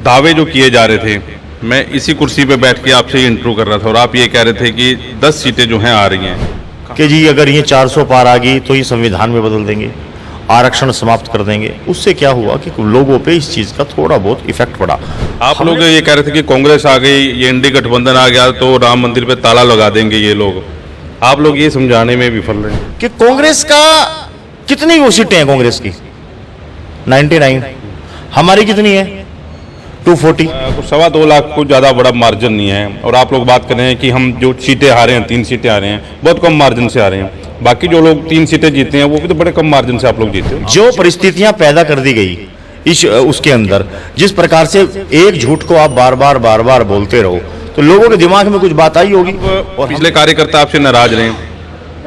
दावे जो किए जा रहे थे, मैं इसी कुर्सी पे बैठ के आपसे इंटरव्यू कर रहा था और आप ये कह रहे थे कि 10 सीटें जो हैं आ रही हैं कि जी अगर ये 400 पार आ गई तो ये संविधान में बदल देंगे, आरक्षण समाप्त कर देंगे। उससे क्या हुआ कि लोगों पे इस चीज़ का थोड़ा बहुत इफेक्ट पड़ा। आप लोग ये कह रहे थे कि कांग्रेस आ गई, ये इंडी गठबंधन आ गया तो राम मंदिर पे ताला लगा देंगे ये लोग। आप लोग ये समझाने में विफल रहे हैं कि कांग्रेस का कितनी वो सीटें हैं कांग्रेस की 99, हमारी कितनी है 240। कुछ 2.25 लाख को ज़्यादा बड़ा मार्जिन नहीं है। और आप लोग बात कर रहे हैं कि हम जो सीटें हारे हैं 3 सीटें आ रहे हैं, बहुत कम मार्जिन से आ रहे हैं। बाकी जो लोग 3 सीटें जीते हैं वो भी तो बड़े कम मार्जिन से आप लोग जीते हो। जो परिस्थितियां पैदा कर दी गई इस उसके अंदर, जिस प्रकार से एक झूठ को आप बार बार बोलते रहो तो लोगों के दिमाग में कुछ बात आई होगी। और पिछले कार्यकर्ता आपसे नाराज रहे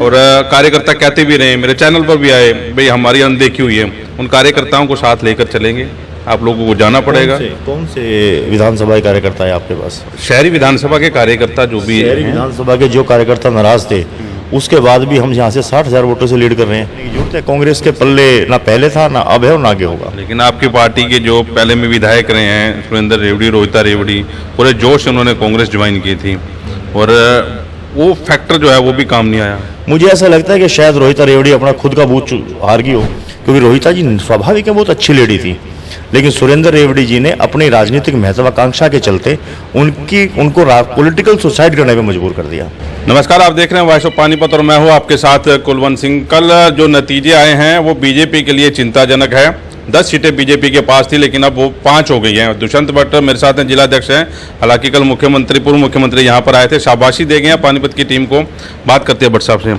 और कार्यकर्ता कहते भी रहे, मेरे चैनल पर भी आए, भाई हमारी अनदेखी हुई है। उन कार्यकर्ताओं को साथ लेकर चलेंगे, आप लोगों को जाना पड़ेगा। कौन से विधानसभा के कार्यकर्ता है आपके पास? शहरी विधानसभा के कार्यकर्ता जो भी शहरी विधानसभा के जो कार्यकर्ता नाराज थे, उसके बाद भी हम यहाँ से 60,000 वोटों से लीड कर रहे हैं। जरूरत है, कांग्रेस के पल्ले ना पहले था ना अब है और ना आगे होगा। लेकिन आपकी पार्टी के जो पहले में विधायक रहे हैं, सुरेंद्र रेवड़ी, रोहिता रेवड़ी, पूरे जोश से उन्होंने कांग्रेस ज्वाइन की थी और वो फैक्टर जो है वो भी काम नहीं आया। मुझे ऐसा लगता है कि शायद रोहिता रेवड़ी अपना खुद का बूथ हार गई हो, क्योंकि रोहिता जी स्वाभाविक है बहुत अच्छी लेडी थी, लेकिन सुरेंद्र रेवड़ी जी ने अपनी राजनीतिक महत्वाकांक्षा के चलते उनको पॉलिटिकल सुसाइड करने पे मजबूर कर दिया। नमस्कार, आप देख रहे हैं वॉइस ऑफ पानीपत और मैं हूं आपके साथ कुलवंत सिंह। कल जो नतीजे आए हैं वो बीजेपी के लिए चिंताजनक है। 10 सीटें बीजेपी के पास थी लेकिन अब वो 5 हो गई हैं। दुष्यंत भट्ट मेरे साथ हैं, जिलाध्यक्ष हैं। हालांकि कल पूर्व मुख्यमंत्री यहाँ पर आए थे, शाबाशी दे गए हैं पानीपत की टीम को। बात करते हैं भट्ट साहब से।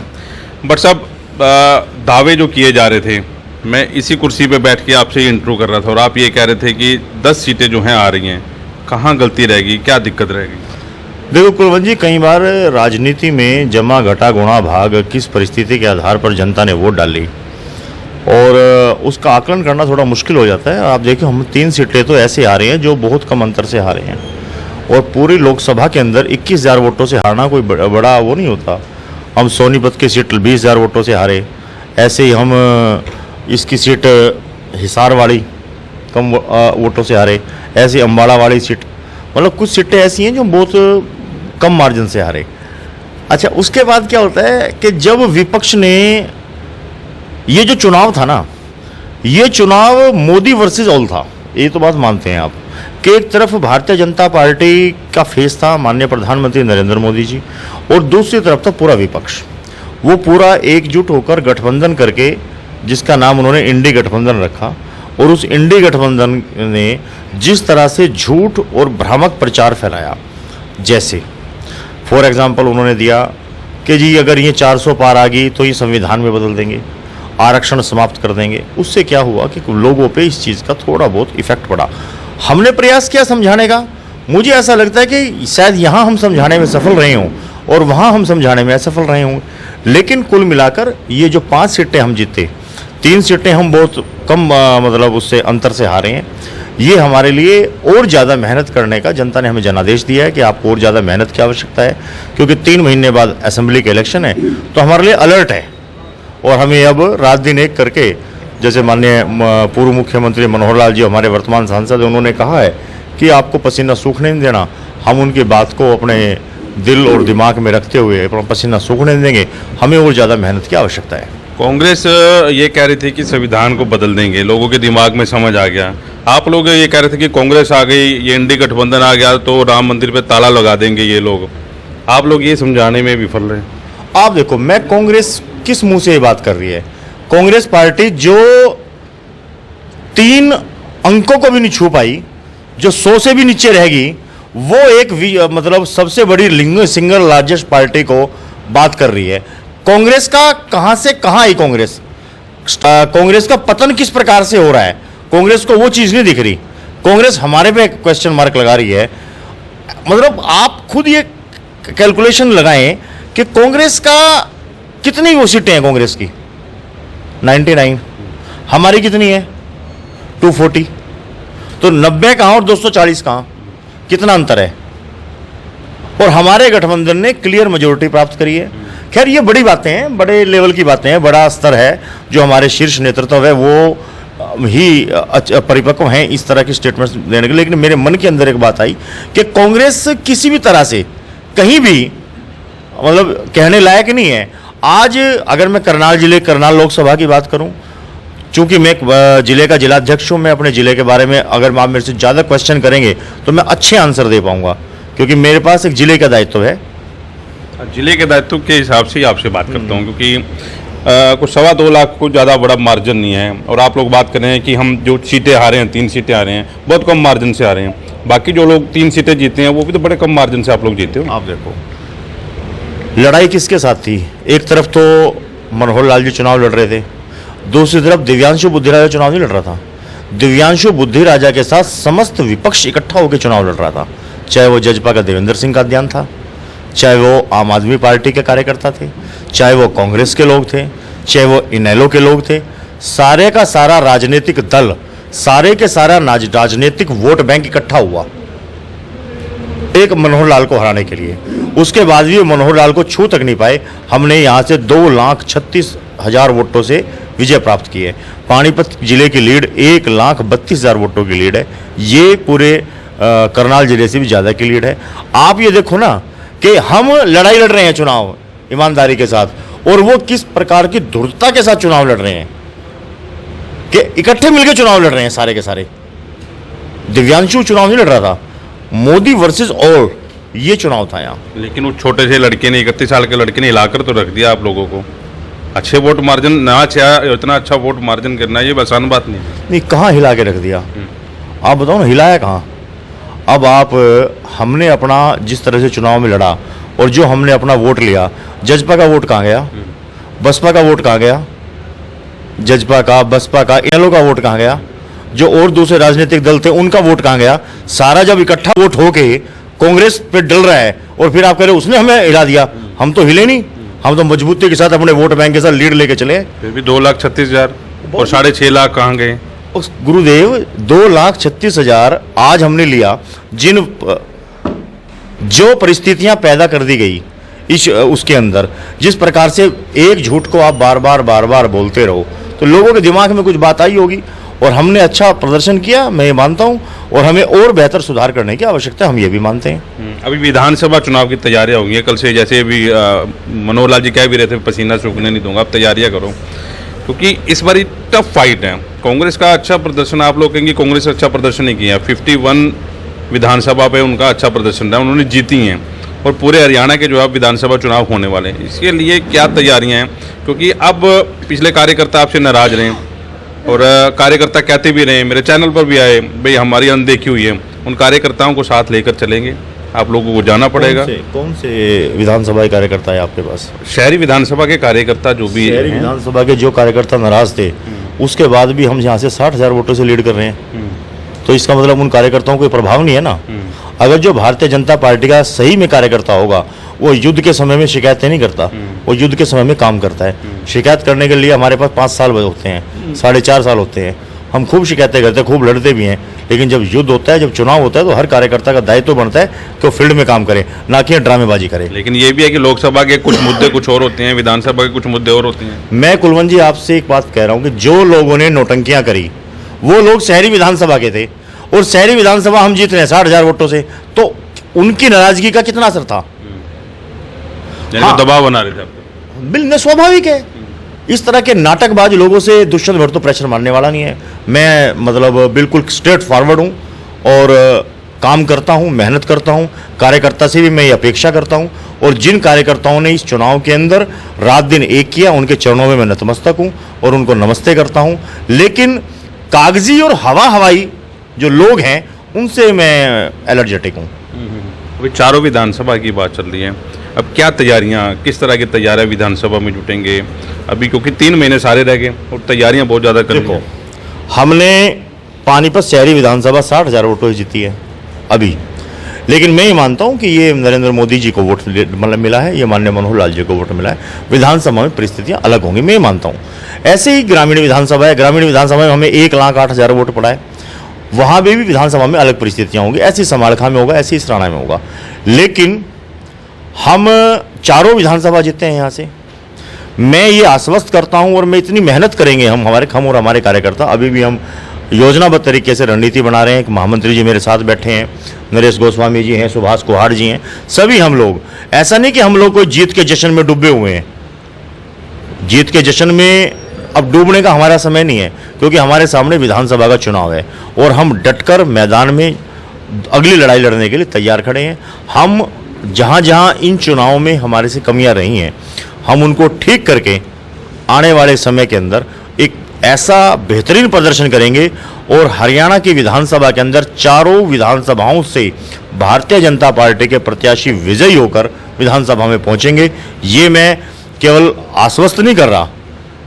भट्ट साहब, दावे जो किए जा रहे थे, मैं इसी कुर्सी पे बैठ के आपसे इंटरव्यू कर रहा था और आप ये कह रहे थे कि 10 सीटें जो हैं आ रही हैं, कहाँ गलती रहेगी, क्या दिक्कत रहेगी? देखो कुलवंत जी, कई बार राजनीति में जमा घटा गुणा भाग किस परिस्थिति के आधार पर जनता ने वोट डाली और उसका आकलन करना थोड़ा मुश्किल हो जाता है। आप देखिए, हम 3 सीटें तो ऐसे आ रहे हैं जो बहुत कम अंतर से हारे हैं और पूरी लोकसभा के अंदर 21,000 वोटों से हारना कोई बड़ा वो नहीं होता। हम सोनीपत की सीट 20,000 वोटों से हारे, ऐसे ही हम इसकी सीट हिसार वाली कम वोटों से हारे, ऐसे अम्बाड़ा वाली सीट, मतलब कुछ सीटें ऐसी हैं जो बहुत कम मार्जिन से हारे। अच्छा, उसके बाद क्या होता है कि जब विपक्ष ने ये जो चुनाव था ना, ये चुनाव मोदी वर्सेस ऑल था, ये तो बात मानते हैं आप, कि एक तरफ भारतीय जनता पार्टी का फेस था माननीय प्रधानमंत्री नरेंद्र मोदी जी और दूसरी तरफ था पूरा विपक्ष। वो पूरा एकजुट होकर गठबंधन करके, जिसका नाम उन्होंने इंडी गठबंधन रखा, और उस इंडी गठबंधन ने जिस तरह से झूठ और भ्रामक प्रचार फैलाया, जैसे फॉर एग्जांपल उन्होंने दिया कि जी अगर ये 400 पार आ गई तो ये संविधान में बदल देंगे, आरक्षण समाप्त कर देंगे। उससे क्या हुआ कि लोगों पे इस चीज़ का थोड़ा बहुत इफेक्ट पड़ा। हमने प्रयास किया समझाने का, मुझे ऐसा लगता है कि शायद यहाँ हम समझाने में सफल रहे हों और वहाँ हम समझाने में असफल रहे हों, लेकिन कुल मिलाकर ये जो 5 सीटें हम जीते, 3 सीटें हम बहुत कम मतलब उससे अंतर से हारे हैं। ये हमारे लिए और ज़्यादा मेहनत करने का जनता ने हमें जनादेश दिया है कि आपको और ज़्यादा मेहनत की आवश्यकता है, क्योंकि 3 महीने बाद असेंबली के इलेक्शन है, तो हमारे लिए अलर्ट है और हमें अब रात दिन एक करके, जैसे माननीय पूर्व मुख्यमंत्री मनोहर लाल जी हमारे वर्तमान सांसद, उन्होंने कहा है कि आपको पसीना सूखने नहीं देना। हम उनकी बात को अपने दिल और दिमाग में रखते हुए अपना पसीना सूखने देंगे। हमें और ज़्यादा मेहनत की आवश्यकता है। कांग्रेस ये कह रही थी कि संविधान को बदल देंगे, लोगों के दिमाग में समझ आ गया। आप लोग ये कह रहे थे कि कांग्रेस आ गई, ये इंडी गठबंधन आ गया तो राम मंदिर पे ताला लगा देंगे ये लोग। आप लोग ये समझाने में विफल रहे। आप देखो, मैं कांग्रेस किस मुंह से ये बात कर रही है? कांग्रेस पार्टी जो 3 अंकों को भी नहीं छू पाई, जो 100 से भी नीचे रहेगी, वो एक मतलब सबसे बड़ी सिंगल लार्जेस्ट पार्टी को बात कर रही है। कांग्रेस का कहां से कहां आई कांग्रेस का पतन किस प्रकार से हो रहा है, कांग्रेस को वो चीज नहीं दिख रही। कांग्रेस हमारे पे क्वेश्चन मार्क लगा रही है। मतलब आप खुद ये कैलकुलेशन लगाएं कि कांग्रेस का कितनी वो सीटें हैं कांग्रेस की 99, हमारी कितनी है 240, तो 90 कहां और 240 कहां, कितना अंतर है। और हमारे गठबंधन ने क्लियर मेजोरिटी प्राप्त करी है। खैर ये बड़ी बातें हैं, बड़े लेवल की बातें हैं, बड़ा स्तर है जो हमारे शीर्ष नेतृत्व है वो ही परिपक्व हैं इस तरह की स्टेटमेंट्स देने के। लेकिन मेरे मन के अंदर एक बात आई कि कांग्रेस किसी भी तरह से कहीं भी मतलब कहने लायक नहीं है। आज अगर मैं करनाल जिले करनाल लोकसभा की बात करूं, चूंकि मैं जिले का जिलाध्यक्ष हूं, मैं अपने जिले के बारे में अगर आप मेरे से ज़्यादा क्वेश्चन करेंगे तो मैं अच्छे आंसर दे पाऊंगा, क्योंकि मेरे पास एक जिले का दायित्व है। जिले के दायित्व के हिसाब से ही आपसे बात करता हूँ, क्योंकि कुछ 2.25 लाख को ज़्यादा बड़ा मार्जिन नहीं है। और आप लोग बात कर रहे हैं कि हम जो सीटें हारे हैं, 3 सीटें हारे हैं, बहुत कम मार्जिन से हारे हैं। बाकी जो लोग 3 सीटें जीते हैं वो भी तो बड़े कम मार्जिन से आप लोग जीते हो। आप देखो लड़ाई किसके साथ थी। एक तरफ तो मनोहर लाल जी चुनाव लड़ रहे थे, दूसरी तरफ दिव्यांशु बुद्धि राजा चुनाव नहीं लड़ रहा था। दिव्यांशु बुद्धि राजा के साथ समस्त विपक्ष इकट्ठा होकर चुनाव लड़ रहा था, चाहे वो जजपा का देवेंद्र सिंह का ध्यान था, चाहे वो आम आदमी पार्टी के कार्यकर्ता थे, चाहे वो कांग्रेस के लोग थे, चाहे वो इनेलो के लोग थे। सारे का सारा राजनीतिक दल, सारे के सारा राजनीतिक वोट बैंक इकट्ठा हुआ एक मनोहर लाल को हराने के लिए। उसके बाद भी मनोहर लाल को छू तक नहीं पाए। हमने यहाँ से 2,36,000 वोटों से विजय प्राप्त की है। पानीपत जिले की लीड 1,32,000 वोटों की लीड है। ये पूरे करनाल जिले से भी ज़्यादा की लीड है। आप ये देखो ना कि हम लड़ाई लड़ रहे हैं चुनाव ईमानदारी के साथ, और वो किस प्रकार की धूर्तता के साथ चुनाव लड़ रहे हैं कि इकट्ठे मिलकर चुनाव लड़ रहे हैं सारे के सारे। दिव्यांशु चुनाव नहीं लड़ रहा था, मोदी वर्सेस ऑल ये चुनाव था यहाँ। लेकिन उस छोटे से लड़के ने, 31 साल के लड़के ने हिलाकर तो रख दिया आप लोगों को। अच्छे वोट मार्जिन ना चाहे, इतना अच्छा वोट मार्जिन करना ये आसान बात नहीं। कहाँ हिला के रख दिया आप बताओ ना, हिलाया कहाँ। अब आप हमने अपना जिस तरह से चुनाव में लड़ा और जो हमने अपना वोट लिया, जजपा का वोट कहाँ गया, बसपा का वोट कहाँ गया, जजपा का, बसपा का, इनेलो का वोट कहाँ गया, जो और दूसरे राजनीतिक दल थे उनका वोट कहाँ गया। सारा जब इकट्ठा वोट होके कांग्रेस पे डल रहा है और फिर आप कह रहे हो उसने हमें हिला दिया। हम तो हिले नहीं, हम तो मजबूती के साथ अपने वोट बैंक के साथ लीड लेके चले। फिर भी 2,36,000 और 6.5 लाख कहाँ गए। गुरुदेव 2,36,000 आज हमने लिया। जो परिस्थितियां पैदा कर दी गई इस उसके अंदर, जिस प्रकार से एक झूठ को आप बार बार बोलते रहो तो लोगों के दिमाग में कुछ बात आई होगी। और हमने अच्छा प्रदर्शन किया, मैं ये मानता हूं, और हमें और बेहतर सुधार करने की आवश्यकता है, हम ये भी मानते हैं। अभी विधानसभा चुनाव की तैयारियां होंगी कल से, जैसे अभी मनोहर लाल जी कह भी रहे थे पसीना सूखने नहीं दूंगा, आप तैयारियां करो, क्योंकि इस बार टफ फाइट है। कांग्रेस का अच्छा प्रदर्शन, आप लोग कहेंगे कांग्रेस अच्छा प्रदर्शन नहीं किया। 51 विधानसभा पे उनका अच्छा प्रदर्शन रहा, उन्होंने जीती हैं, और पूरे हरियाणा के जो है विधानसभा चुनाव होने वाले हैं। इसके लिए क्या तैयारियां हैं, क्योंकि अब पिछले कार्यकर्ता आपसे नाराज रहे और कार्यकर्ता कहते भी रहे, मेरे चैनल पर भी आए, भाई हमारी अनदेखी हुई है। उन कार्यकर्ताओं को साथ लेकर चलेंगे, आप लोगों को जाना पड़ेगा। कौन से विधानसभा के कार्यकर्ता है आपके पास? शहरी विधानसभा के कार्यकर्ता जो भी शहरी विधानसभा के जो कार्यकर्ता नाराज थे, उसके बाद भी हम यहाँ से 60,000 वोटों से लीड कर रहे हैं, तो इसका मतलब उन कार्यकर्ताओं को प्रभाव नहीं है ना। अगर जो भारतीय जनता पार्टी का सही में कार्यकर्ता होगा, वो युद्ध के समय में शिकायतें नहीं करता, वो युद्ध के समय में काम करता है। शिकायत करने के लिए हमारे पास 5 साल होते हैं, 4.5 साल होते हैं। हम खूब शिकायतें करते हैं, खूब लड़ते भी हैं, लेकिन जब युद्ध होता है, जब चुनाव होता है, तो हर कार्यकर्ता का दायित्व बनता है कि वो फील्ड में काम करे, ना कि ड्रामेबाजी करे। लेकिन ये भी है कि लोकसभा के कुछ मुद्दे कुछ और होते हैं, विधानसभा के कुछ मुद्दे और होते हैं। मैं कुलवंत जी आपसे एक बात कह रहा हूँ कि जो लोगों ने नौटंकियां करी वो लोग शहरी विधानसभा के थे, और शहरी विधानसभा हम जीत रहे हैं 60,000 वोटों से, तो उनकी नाराजगी का कितना असर था। हाँ, दबाव बना रहे थे। बिल्कुल स्वाभाविक है। इस तरह के नाटकबाज लोगों से दुष्यंत भर तो प्रेशर मारने वाला नहीं है। मैं मतलब बिल्कुल स्ट्रेट फॉरवर्ड हूँ और काम करता हूँ, मेहनत करता हूँ। कार्यकर्ता से भी मैं ये अपेक्षा करता हूँ, और जिन कार्यकर्ताओं ने इस चुनाव के अंदर रात दिन एक किया, उनके चरणों में मैं नतमस्तक हूँ और उनको नमस्ते करता हूँ। लेकिन कागजी और हवाई जो लोग हैं उनसे मैं एलर्जेटिक हूँ। अभी चारों विधानसभा की बात चल रही है, अब क्या तैयारियां, किस तरह की तैयारियां विधानसभा में जुटेंगे अभी, क्योंकि 3 महीने सारे रह गए और तैयारियां बहुत ज़्यादा कर रही हैं। हमने पानीपत शहरी विधानसभा 60,000 वोटों से जीती है अभी, लेकिन मैं ये मानता हूँ कि ये नरेंद्र मोदी जी को वोट मतलब मिला है, ये माननीय मनोहर लाल जी को वोट मिला है। विधानसभा में परिस्थितियाँ अलग होंगी, मैं मानता हूँ। ऐसे ही ग्रामीण विधानसभा है, ग्रामीण विधानसभा में हमें 1,08,000 वोट पड़ा है, वहाँ भी विधानसभा में अलग परिस्थितियाँ होंगी। ऐसी समालखा में होगा, ऐसी सराना में होगा। लेकिन हम चारों विधानसभा जीते हैं यहाँ से, मैं ये आश्वस्त करता हूं और मैं इतनी मेहनत करेंगे हम और हमारे कार्यकर्ता। अभी भी हम योजनाबद्ध तरीके से रणनीति बना रहे हैं। महामंत्री जी मेरे साथ बैठे हैं, नरेश गोस्वामी जी हैं, सुभाष कुहाड़ जी हैं, सभी हम लोग। ऐसा नहीं कि हम लोग कोई जीत के जश्न में डूबे हुए हैं। जीत के जश्न में अब डूबने का हमारा समय नहीं है, क्योंकि हमारे सामने विधानसभा का चुनाव है और हम डटकर मैदान में अगली लड़ाई लड़ने के लिए तैयार खड़े हैं। हम जहां जहां इन चुनावों में हमारे से कमियां रही हैं, हम उनको ठीक करके आने वाले समय के अंदर एक ऐसा बेहतरीन प्रदर्शन करेंगे और हरियाणा की विधानसभा के अंदर चारों विधानसभाओं से भारतीय जनता पार्टी के प्रत्याशी विजयी होकर विधानसभा में पहुंचेंगे। ये मैं केवल आश्वस्त नहीं कर रहा,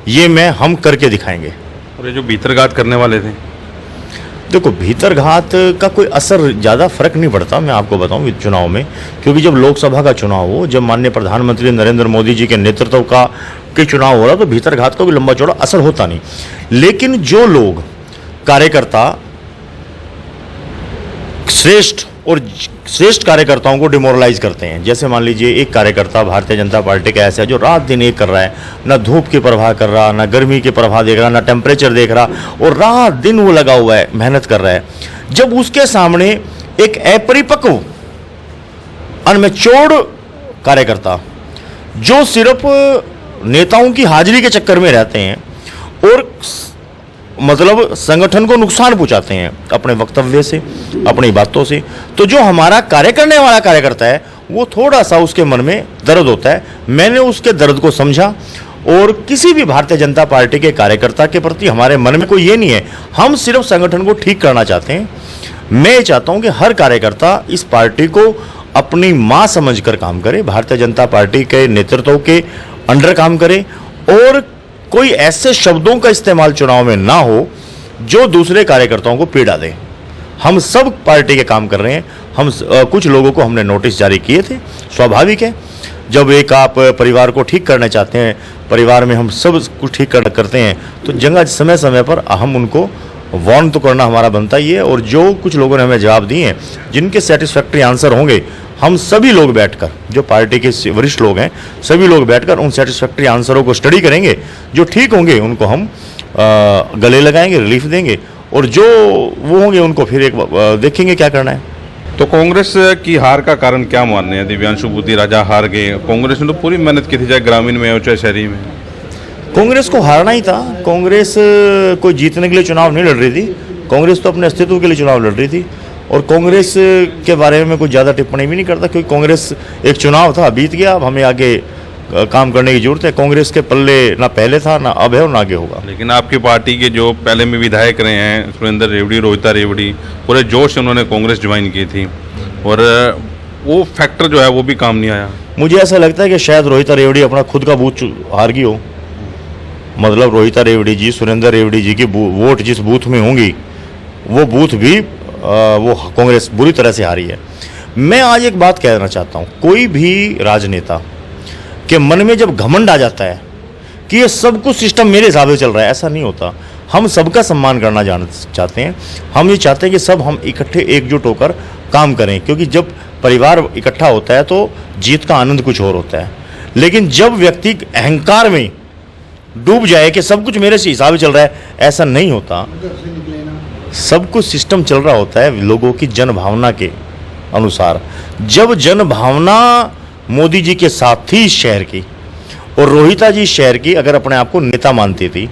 ये हम करके दिखाएंगे। और ये जो भीतरघात करने वाले थे, देखो भीतरघात का कोई असर ज़्यादा फर्क नहीं पड़ता, मैं आपको बताऊं चुनाव में, क्योंकि जब लोकसभा का चुनाव हो, जब माननीय प्रधानमंत्री नरेंद्र मोदी जी के नेतृत्व के चुनाव हो रहा, तो भीतरघात का भी लंबा चौड़ा असर होता नहीं। लेकिन जो लोग कार्यकर्ता श्रेष्ठ कार्यकर्ताओं को डिमोरलाइज करते हैं, जैसे मान लीजिए एक कार्यकर्ता भारतीय जनता पार्टी का ऐसा है जो रात दिन एक कर रहा है, ना धूप की परवाह कर रहा, ना गर्मी की परवाह देख रहा, ना टेम्परेचर देख रहा, और रात दिन वो लगा हुआ है, मेहनत कर रहा है। जब उसके सामने एक अपरिपक्व अनमेच्योर्ड कार्यकर्ता जो सिर्फ नेताओं की हाजिरी के चक्कर में रहते हैं और मतलब संगठन को नुकसान पहुंचाते हैं अपने वक्तव्य से, अपनी बातों से, तो जो हमारा कार्य करने वाला कार्यकर्ता है वो थोड़ा सा उसके मन में दर्द होता है। मैंने उसके दर्द को समझा और किसी भी भारतीय जनता पार्टी के कार्यकर्ता के प्रति हमारे मन में कोई ये नहीं है, हम सिर्फ संगठन को ठीक करना चाहते हैं। मैं चाहता हूं कि हर कार्यकर्ता इस पार्टी को अपनी मां समझकर काम करे, भारतीय जनता पार्टी के नेतृत्व के अंडर काम करे और कोई ऐसे शब्दों का इस्तेमाल चुनाव में ना हो जो दूसरे कार्यकर्ताओं को पीड़ा दे। हम सब पार्टी के काम कर रहे हैं। हम कुछ लोगों को हमने नोटिस जारी किए थे, स्वाभाविक है, जब एक आप परिवार को ठीक करना चाहते हैं, परिवार में हम सब कुछ ठीक करते हैं, तो जगह समय समय पर हम उनको वार्न तो करना हमारा बनता ही है। और जो कुछ लोगों ने हमें जवाब दिए हैं, जिनके सेटिस्फैक्ट्री आंसर होंगे, हम सभी लोग बैठकर, जो पार्टी के वरिष्ठ लोग हैं, सभी लोग बैठकर उन सेटिस्फैक्ट्री आंसरों को स्टडी करेंगे। जो ठीक होंगे उनको हम गले लगाएंगे, रिलीफ देंगे, और जो वो होंगे उनको फिर एक देखेंगे क्या करना है। तो कांग्रेस की हार का कारण क्या मान रहे हैं? दिव्यांशु बुद्धि राजा हार गए। कांग्रेस ने तो पूरी मेहनत की थी, चाहे ग्रामीण में हो चाहे शहरी में। कांग्रेस को हारना ही था। कांग्रेस कोई जीतने के लिए चुनाव नहीं लड़ रही थी, कांग्रेस तो अपने अस्तित्व के लिए चुनाव लड़ रही थी। और कांग्रेस के बारे में कोई ज़्यादा टिप्पणी भी नहीं करता, क्योंकि कांग्रेस एक चुनाव था, बीत गया, अब हमें आगे काम करने की जरूरत है। कांग्रेस के पल्ले ना पहले था, ना अब है और ना आगे होगा। लेकिन आपकी पार्टी के जो पहले में विधायक रहे हैं, सुरेंद्र रेवड़ी, रोहिता रेवड़ी, पूरे जोश से उन्होंने कांग्रेस ज्वाइन की थी, और वो फैक्टर जो है वो भी काम नहीं आया। मुझे ऐसा लगता है कि शायद रोहिता रेवड़ी अपना खुद का बूथ हार गई हो। मतलब रोहिता रेवड़ी जी, सुरेंद्र रेवड़ी जी की वोट जिस बूथ में होंगी, वो बूथ भी वो कांग्रेस बुरी तरह से हारी है। मैं आज एक बात कहना चाहता हूँ, कोई भी राजनेता के मन में जब घमंड आ जाता है कि ये सब कुछ सिस्टम मेरे हिसाब से चल रहा है, ऐसा नहीं होता। हम सबका सम्मान करना चाहते हैं। हम ये चाहते हैं कि सब हम इकट्ठे एकजुट होकर काम करें, क्योंकि जब परिवार इकट्ठा होता है तो जीत का आनंद कुछ और होता है। लेकिन जब व्यक्ति अहंकार में डूब जाए कि सब कुछ मेरे से हिसाब से चल रहा है, ऐसा नहीं होता। सब कुछ सिस्टम चल रहा होता है लोगों की जन भावना के अनुसार। जब जन भावना मोदी जी के साथ थी इस शहर की, और रोहिता जी शहर की अगर अपने आप को नेता मानती थी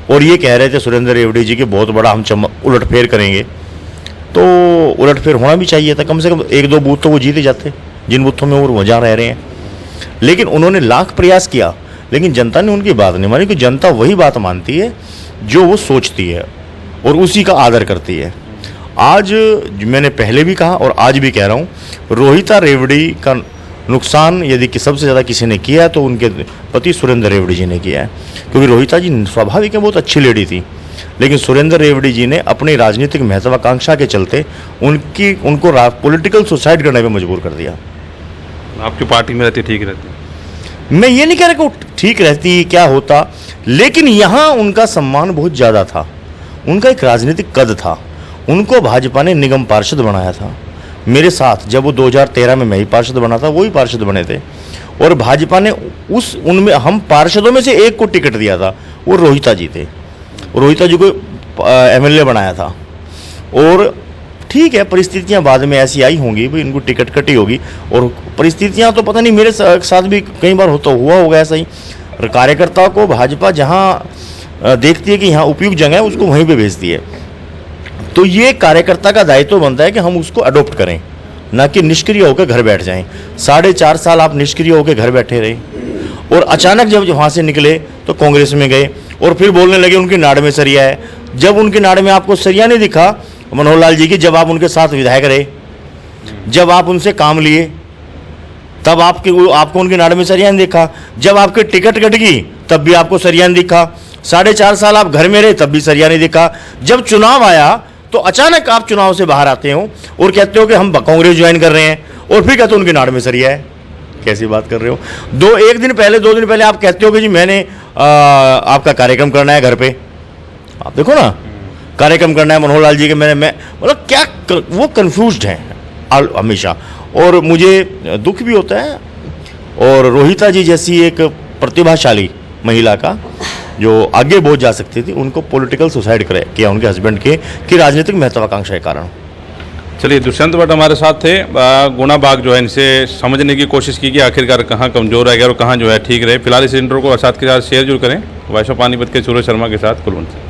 और ये कह रहे थे सुरेंद्र रेवड़ी जी की बहुत बड़ा हम उलटफेर करेंगे, तो उलटफेर होना भी चाहिए था। कम से कम एक दो बूथ तो वो जीते जाते, जिन बूथों में वो वजह रह रहे हैं। लेकिन उन्होंने लाख प्रयास किया, लेकिन जनता ने उनकी बात नहीं मानी, क्योंकि जनता वही बात मानती है जो वो सोचती है और उसी का आदर करती है। आज मैंने पहले भी कहा और आज भी कह रहा हूँ, रोहिता रेवड़ी का नुकसान यदि कि सबसे ज़्यादा किसी ने किया है तो उनके पति सुरेंद्र रेवड़ी जी ने किया है। क्योंकि रोहिता जी स्वाभाविक है बहुत अच्छी लेडी थी, लेकिन सुरेंद्र रेवड़ी जी ने अपनी राजनीतिक महत्वाकांक्षा के चलते उनको पॉलिटिकल सुसाइड करने पर मजबूर कर दिया। आपकी पार्टी में रहती ठीक रहती? मैं ये नहीं कह रहा कि ठीक रहती क्या होता, लेकिन यहाँ उनका सम्मान बहुत ज़्यादा था, उनका एक राजनीतिक कद था। उनको भाजपा ने निगम पार्षद बनाया था, मेरे साथ जब वो 2013 में मैं ही पार्षद बना था, वही पार्षद बने थे, और भाजपा ने उनमें हम पार्षदों में से एक को टिकट दिया था, वो रोहिता जी थे। रोहिता जी को एमएलए बनाया था। और ठीक है, परिस्थितियां बाद में ऐसी आई होंगी, भाई इनको टिकट कटी होगी, और परिस्थितियां तो पता नहीं, मेरे साथ भी कई बार हुआ होगा ऐसा ही। कार्यकर्ताओं को भाजपा जहां देखती है कि यहाँ उपयुक्त जगह है, उसको वहीं पे भेजती है। तो ये कार्यकर्ता का दायित्व बनता है कि हम उसको अडॉप्ट करें, ना कि निष्क्रिय होकर घर बैठ जाएं। 4.5 साल आप निष्क्रिय होकर घर बैठे रहे, और अचानक जब वहाँ से निकले तो कांग्रेस में गए, और फिर बोलने लगे उनकी नाड़ में सरिया है। जब उनकी नाड़ में आपको सरिया नहीं दिखा मनोहर लाल जी की, जब आप उनके साथ विधायक रहे, जब आप उनसे काम लिए, तब आपको उनकी नाड़ में सरिया नहीं दिखा। जब आपकी टिकट कट गई तब भी आपको सरिया नहीं दिखा। 4.5 साल आप घर में रहे तब भी सरिया नहीं दिखा। जब चुनाव आया तो अचानक आप चुनाव से बाहर आते हो और कहते हो कि हम कांग्रेस ज्वाइन कर रहे हैं, और फिर कहते हो उनकी नाड़ में सरिया है। कैसी बात कर रहे हो? 2 दिन पहले आप कहते हो कि जी मैंने आपका कार्यक्रम करना है घर पे। आप देखो ना, कार्यक्रम करना है मनोहर लाल जी के, मैं मतलब क्या वो कंफ्यूज्ड हैं हमेशा, और मुझे दुख भी होता है। और रोहिता जी जैसी एक प्रतिभाशाली महिला का जो आगे बहुत जा सकती थी, उनको पॉलिटिकल सुसाइड किया उनके हस्बैंड के कि राजनीतिक महत्वाकांक्षा के कारण। चलिए, दुष्यंत भट्ट हमारे साथ थे। गुना बाग जो है, इनसे समझने की कोशिश की कि आखिरकार कहाँ कमजोर रह गया और कहाँ जो है ठीक रहे। फिलहाल इस इंटरव्यू को साथ के साथ शेयर जरूर करें। वॉइस ऑफ पानीपत के सूरज शर्मा के साथ कुलवंत।